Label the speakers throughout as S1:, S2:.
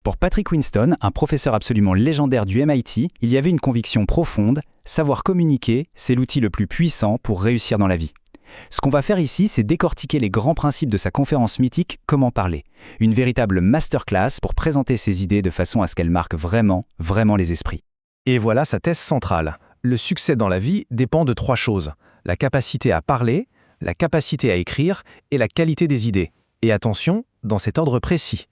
S1: Pour Patrick Winston, un professeur absolument légendaire du MIT, il y avait une conviction profonde: savoir communiquer, c'est l'outil le plus puissant pour réussir dans la vie. Ce qu'on va faire ici, c'est décortiquer les grands principes de sa conférence mythique Comment parler. Une véritable masterclass pour présenter ses idées de façon à ce qu'elles marquent vraiment les esprits.
S2: Et voilà sa thèse centrale. Le succès dans la vie dépend de 3 choses: la capacité à parler, la capacité à écrire et la qualité des idées. Et attention, dans cet ordre précis.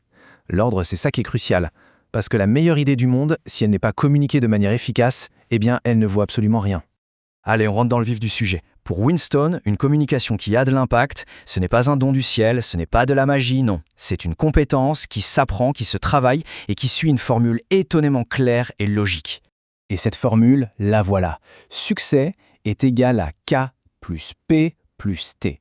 S2: L'ordre, c'est ça qui est crucial. Parce que la meilleure idée du monde, si elle n'est pas communiquée de manière efficace, eh bien, elle ne vaut absolument rien.
S3: Allez, on rentre dans le vif du sujet. Pour Winston, une communication qui a de l'impact, ce n'est pas un don du ciel, ce n'est pas de la magie, non. C'est une compétence qui s'apprend, qui se travaille et qui suit une formule étonnamment claire et logique.
S2: Et cette formule, la voilà. Succès est égal à K plus P plus T.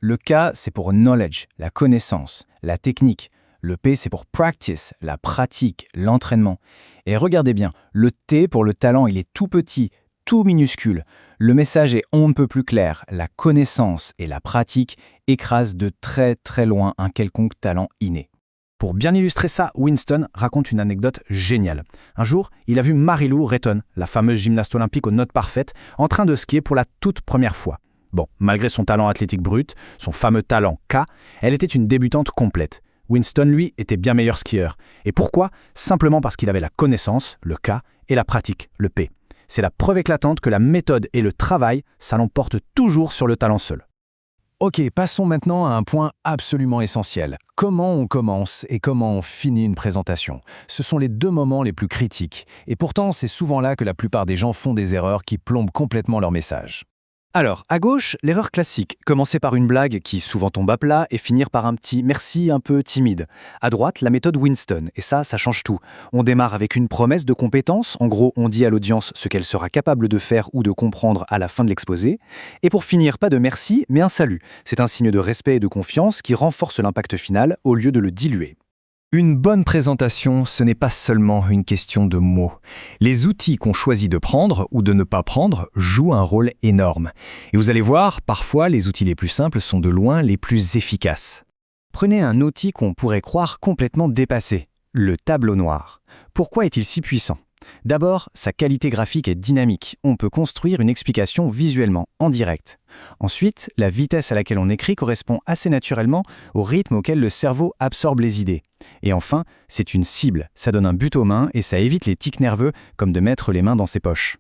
S2: Le K, c'est pour knowledge, la connaissance, la technique. Le P, c'est pour practice, la pratique, l'entraînement. Et regardez bien, le T pour le talent, il est tout petit, tout minuscule. Le message est on ne peut plus clair. La connaissance et la pratique écrasent de très loin un quelconque talent inné. Pour bien illustrer ça, Winston raconte une anecdote géniale. Un jour, il a vu Mary-Lou Retton, la fameuse gymnaste olympique aux notes parfaites, en train de skier pour la toute première fois. Bon, malgré son talent athlétique brut, son fameux talent K, elle était une débutante complète. Winston, lui, était bien meilleur skieur. Et pourquoi? Simplement parce qu'il avait la connaissance, le K, et la pratique, le P. C'est la preuve éclatante que la méthode et le travail, ça l'emporte toujours sur le talent seul. Ok, passons maintenant à un point absolument essentiel. Comment on commence et comment on finit une présentation? Ce sont les 2 moments les plus critiques. Et pourtant, c'est souvent là que la plupart des gens font des erreurs qui plombent complètement leur message.
S3: Alors, à gauche, l'erreur classique, commencer par une blague qui souvent tombe à plat et finir par un petit merci un peu timide. À droite, la méthode Winston, et ça change tout. On démarre avec une promesse de compétence, en gros, on dit à l'audience ce qu'elle sera capable de faire ou de comprendre à la fin de l'exposé. Et pour finir, pas de merci, mais un salut. C'est un signe de respect et de confiance qui renforce l'impact final au lieu de le diluer.
S2: Une bonne présentation, ce n'est pas seulement une question de mots. Les outils qu'on choisit de prendre ou de ne pas prendre jouent un rôle énorme. Et vous allez voir, parfois, les outils les plus simples sont de loin les plus efficaces.
S1: Prenez un outil qu'on pourrait croire complètement dépassé, le tableau noir. Pourquoi est-il si puissant? D'abord, sa qualité graphique est dynamique. On peut construire une explication visuellement, en direct. Ensuite, la vitesse à laquelle on écrit correspond assez naturellement au rythme auquel le cerveau absorbe les idées. Et enfin, c'est une cible. Ça donne un but aux mains et ça évite les tics nerveux comme de mettre les mains dans ses poches.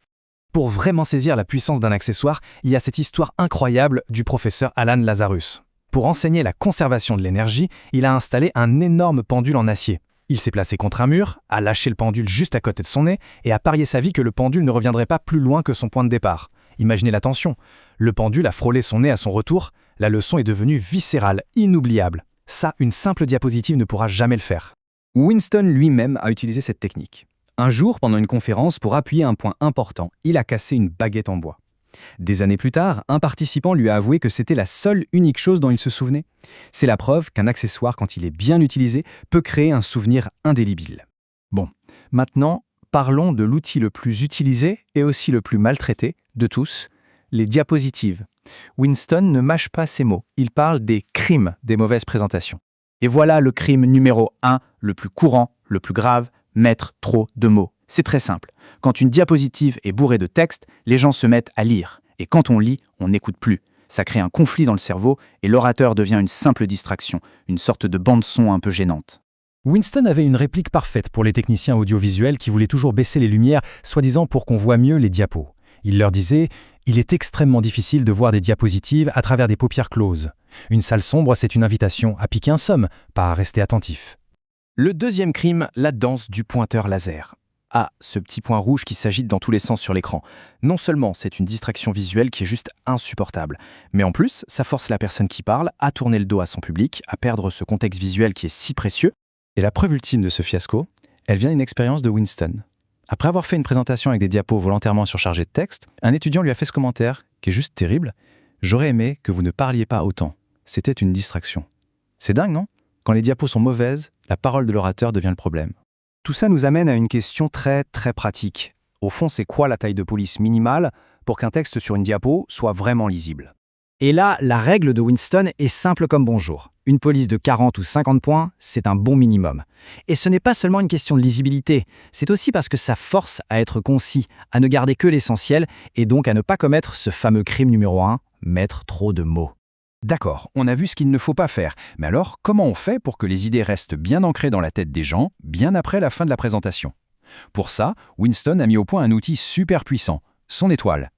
S2: Pour vraiment saisir la puissance d'un accessoire, il y a cette histoire incroyable du professeur Alan Lazarus. Pour enseigner la conservation de l'énergie, il a installé un énorme pendule en acier. Il s'est placé contre un mur, a lâché le pendule juste à côté de son nez et a parié sa vie que le pendule ne reviendrait pas plus loin que son point de départ. Imaginez la tension. Le pendule a frôlé son nez à son retour. La leçon est devenue viscérale, inoubliable. Ça, une simple diapositive ne pourra jamais le faire.
S1: Winston lui-même a utilisé cette technique. Un jour, pendant une conférence, pour appuyer un point important, il a cassé une baguette en bois. Des années plus tard, un participant lui a avoué que c'était la seule unique chose dont il se souvenait. C'est la preuve qu'un accessoire, quand il est bien utilisé, peut créer un souvenir indélébile. Bon, maintenant, parlons de l'outil le plus utilisé et aussi le plus maltraité de tous, les diapositives. Winston ne mâche pas ses mots, il parle des crimes des mauvaises présentations. Et voilà le crime numéro 1, le plus courant, le plus grave, mettre trop de mots. C'est très simple. Quand une diapositive est bourrée de texte, les gens se mettent à lire. Et quand on lit, on n'écoute plus. Ça crée un conflit dans le cerveau et l'orateur devient une simple distraction, une sorte de bande-son un peu gênante.
S2: Winston avait une réplique parfaite pour les techniciens audiovisuels qui voulaient toujours baisser les lumières, soi-disant pour qu'on voit mieux les diapos. Il leur disait « Il est extrêmement difficile de voir des diapositives à travers des paupières closes. Une salle sombre, c'est une invitation à piquer un somme, pas à rester attentif. »
S1: Le deuxième crime, la danse du pointeur laser. Ah, ce petit point rouge qui s'agite dans tous les sens sur l'écran. Non seulement c'est une distraction visuelle qui est juste insupportable, mais en plus, ça force la personne qui parle à tourner le dos à son public, à perdre ce contexte visuel qui est si précieux. Et la preuve ultime de ce fiasco, elle vient d'une expérience de Winston. Après avoir fait une présentation avec des diapos volontairement surchargés de texte, un étudiant lui a fait ce commentaire, qui est juste terrible. « J'aurais aimé que vous ne parliez pas autant. C'était une distraction. » C'est dingue, non? Quand les diapos sont mauvaises, la parole de l'orateur devient le problème. Tout ça nous amène à une question très pratique. Au fond, c'est quoi la taille de police minimale pour qu'un texte sur une diapo soit vraiment lisible?
S2: Et là, la règle de Winston est simple comme bonjour. Une police de 40 ou 50 points, c'est un bon minimum. Et ce n'est pas seulement une question de lisibilité, c'est aussi parce que ça force à être concis, à ne garder que l'essentiel et donc à ne pas commettre ce fameux crime numéro 1, mettre trop de mots.
S1: D'accord, on a vu ce qu'il ne faut pas faire, mais alors comment on fait pour que les idées restent bien ancrées dans la tête des gens, bien après la fin de la présentation? Pour ça, Winston a mis au point un outil super puissant, son étoile.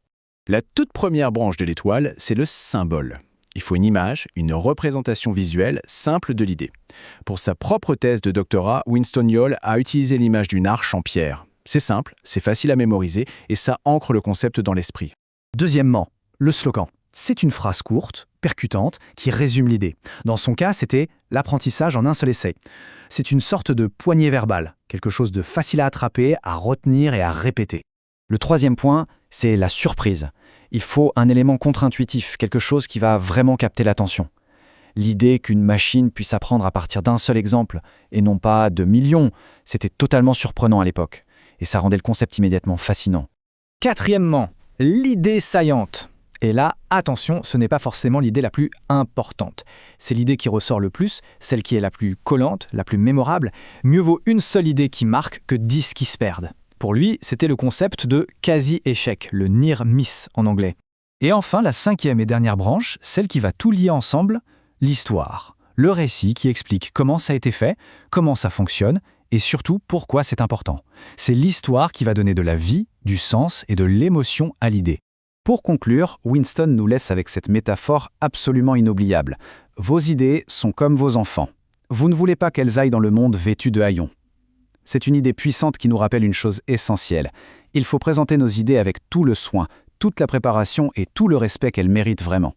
S4: La toute première branche de l'étoile, c'est le symbole. Il faut une image, une représentation visuelle simple de l'idée. Pour sa propre thèse de doctorat, Winston Yole a utilisé l'image d'une arche en pierre. C'est simple, c'est facile à mémoriser et ça ancre le concept dans l'esprit.
S2: Deuxièmement, le slogan. C'est une phrase courte, percutante, qui résume l'idée. Dans son cas, c'était l'apprentissage en un seul essai. C'est une sorte de poignée verbale, quelque chose de facile à attraper, à retenir et à répéter. Le troisième point, c'est la surprise. Il faut un élément contre-intuitif, quelque chose qui va vraiment capter l'attention. L'idée qu'une machine puisse apprendre à partir d'un seul exemple, et non pas de millions, c'était totalement surprenant à l'époque. Et ça rendait le concept immédiatement fascinant. Quatrièmement, l'idée saillante. Et là, attention, ce n'est pas forcément l'idée la plus importante. C'est l'idée qui ressort le plus, celle qui est la plus collante, la plus mémorable. Mieux vaut une seule idée qui marque que 10 qui se perdent. Pour lui, c'était le concept de quasi-échec, le near miss en anglais. Et enfin, la cinquième et dernière branche, celle qui va tout lier ensemble, l'histoire. Le récit qui explique comment ça a été fait, comment ça fonctionne, et surtout pourquoi c'est important. C'est l'histoire qui va donner de la vie, du sens et de l'émotion à l'idée. Pour conclure, Winston nous laisse avec cette métaphore absolument inoubliable. Vos idées sont comme vos enfants. Vous ne voulez pas qu'elles aillent dans le monde vêtues de haillons. C'est une idée puissante qui nous rappelle une chose essentielle. Il faut présenter nos idées avec tout le soin, toute la préparation et tout le respect qu'elles méritent vraiment.